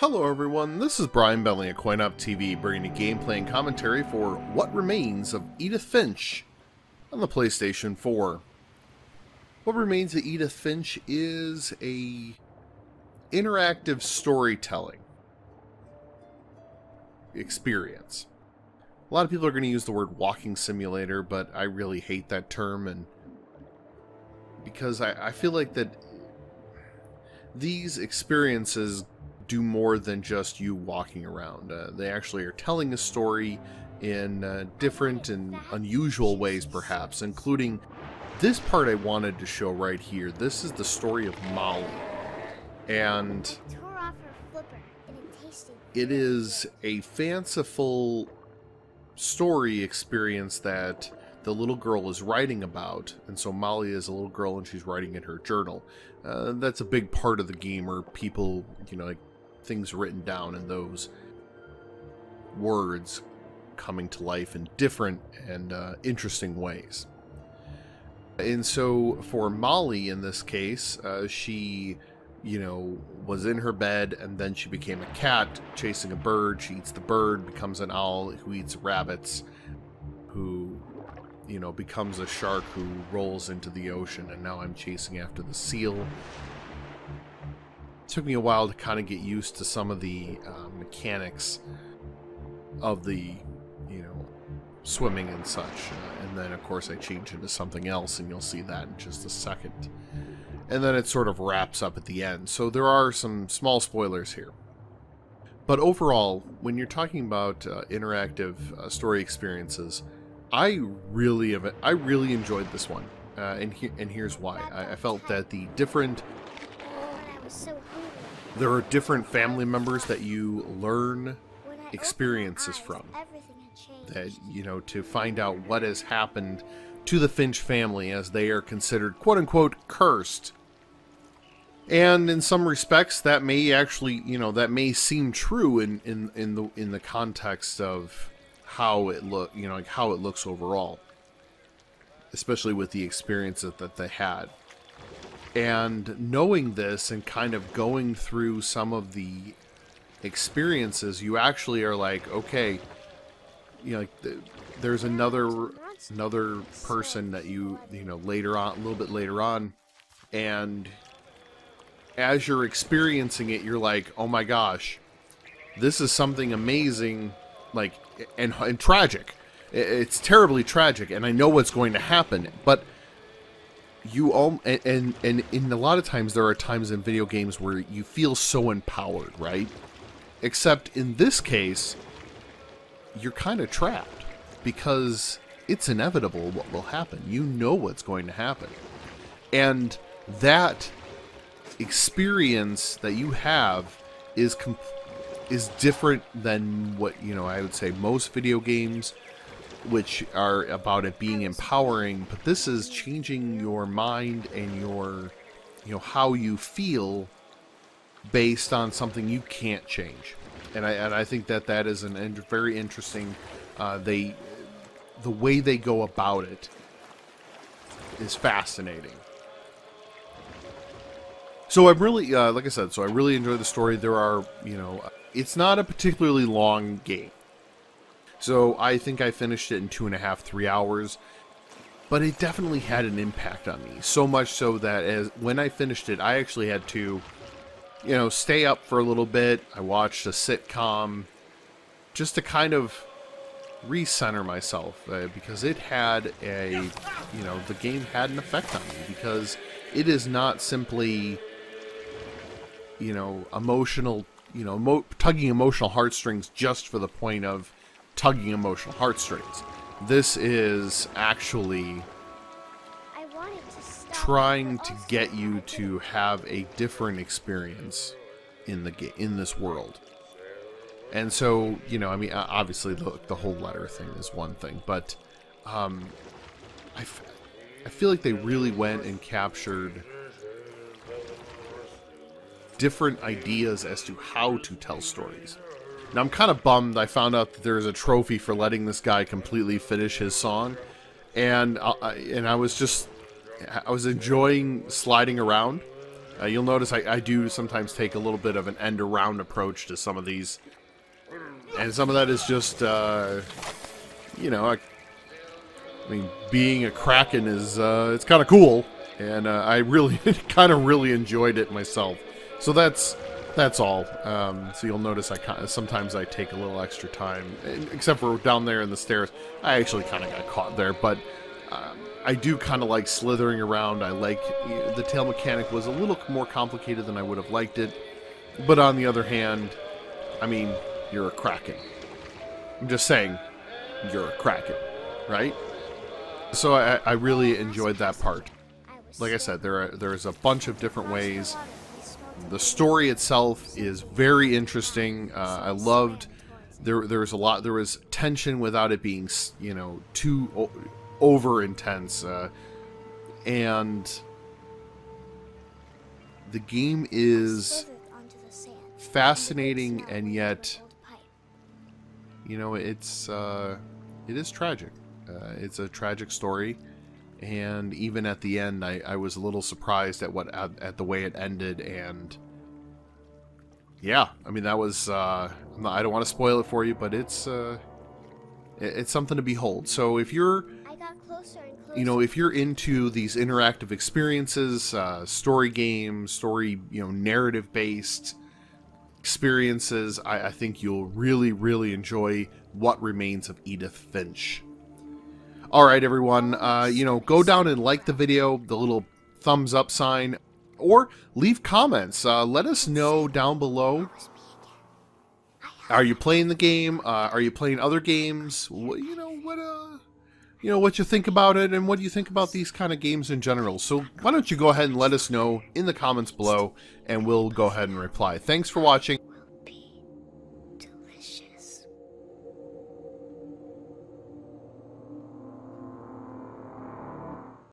Hello everyone, this is Brian Bentley at CoinOpTV bringing you gameplay and commentary for What Remains of Edith Finch on the PlayStation 4. What Remains of Edith Finch is a interactive storytelling experience. A lot of people are going to use the word walking simulator, but I really hate that term, and because I feel like that these experiences do more than just you walking around. They actually are telling a story in different and unusual ways, perhaps, including this part I wanted to show right here. This is the story of Molly, and it is a fanciful story experience that the little girl is writing about. And so Molly is a little girl and she's writing in her journal. That's a big part of the game, where people, like things written down in those words coming to life in different and interesting ways. And so for Molly in this case, she was in her bed, and then she became a cat chasing a bird. She eats the bird, becomes an owl who eats rabbits, who becomes a shark who rolls into the ocean, and now I'm chasing after the seal. It took me a while to kind of get used to some of the mechanics of the swimming and such, and then of course I change into something else, and you'll see that in just a second. And then it sort of wraps up at the end, so there are some small spoilers here. But overall, when you're talking about interactive story experiences, I really enjoyed this one, and here's why. I felt that there are different family members that you learn experiences from, that to find out what has happened to the Finch family, as they are considered quote-unquote cursed. And in some respects that may actually that may seem true in the context of how it how it looks overall, especially with the experiences that they had. And knowing this and kind of going through some of the experiences, you actually are like, okay, there's another person that later on, a little bit later on, and as you're experiencing it, you're like, oh my gosh, this is something amazing, and tragic. It's terribly tragic, and I know what's going to happen. But you all, and in a lot of times, there are times in video games where you feel so empowered, right? Except in this case, you're kind of trapped, because it's inevitable what will happen. You know what's going to happen, and that experience that you have is different than what I would say most video games, which are about it being empowering. But this is changing your mind and your how you feel based on something you can't change. And I think that is very interesting. The way they go about it is fascinating. So I'm really, like I said, I really enjoy the story. There are, it's not a particularly long game. So I think I finished it in 2.5–3 hours. But it definitely had an impact on me. So much so that when I finished it, I actually had to, stay up for a little bit. I watched a sitcom just to kind of recenter myself, because it had the game had an effect on me, because it is not simply emotional, tugging emotional heartstrings just for the point of tugging emotional heartstrings. This is actually trying to get you to have a different experience in this world. And so, obviously the whole letter thing is one thing, but I feel like they really went and captured different ideas as to how to tell stories. Now, I'm kind of bummed I found out that there's a trophy for letting this guy completely finish his song, and I was enjoying sliding around, You'll notice I do sometimes take a little bit of an end-around approach to some of these. And some of that is just, you know, I mean, being a Kraken is, it's kind of cool. And I really, kind of really enjoyed it myself. So that's all. So you'll notice sometimes I take a little extra time. Except for down there in the stairs. I actually kind of got caught there, but I do kind of like slithering around. I like, the tail mechanic was a little more complicated than I would have liked it. But on the other hand, I mean, you're a Kraken. I'm just saying, you're a Kraken, right? So I really enjoyed that part. Like I said, there's a bunch of different ways. The story itself is very interesting. I loved, there was tension without it being, you know, too over intense. And the game is fascinating, and yet, you know, it is tragic. It's a tragic story, and even at the end, I was a little surprised at the way it ended. And yeah, I mean, that was I don't want to spoil it for you, but it's something to behold. So if you're, you know, if you're into these interactive experiences, story games, you know, narrative-based experiences, I think you'll really, really enjoy What Remains of Edith Finch. Alright, everyone, you know, go down and like the video, the little thumbs up sign, or leave comments. Let us know down below. Are you playing the game? Are you playing other games? You know, what you think about it, and what do you think about these kind of games in general. So why don't you go ahead and let us know in the comments below, and we'll go ahead and reply. Thanks for watching.